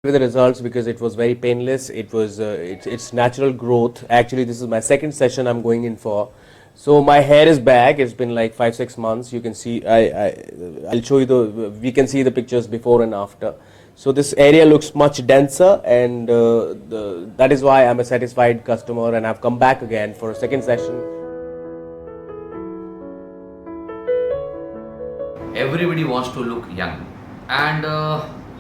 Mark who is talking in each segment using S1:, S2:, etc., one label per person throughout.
S1: with the results because it was very painless. It was it's natural growth. Actually, this is my second session I'm going in for. So my hair is back. It's been like 5-6 months. You can see I'll show you we can see the pictures before and after. So this area looks much denser, and that is why I'm a satisfied customer, and I've come back again for a second session.
S2: Everybody wants to look young, and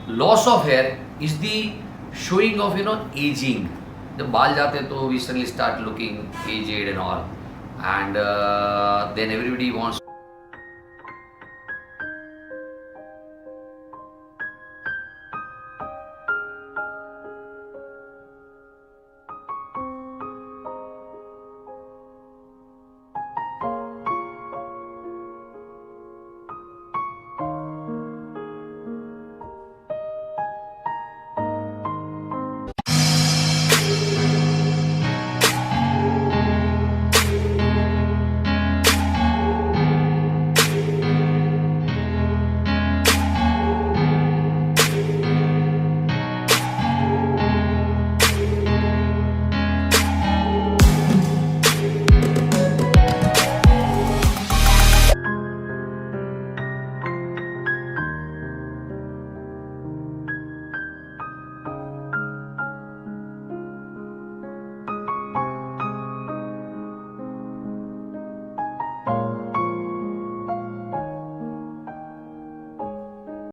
S2: loss of hair is the showing of aging. The बाल जाते हैं तो we suddenly start looking aged and all, and then everybody wants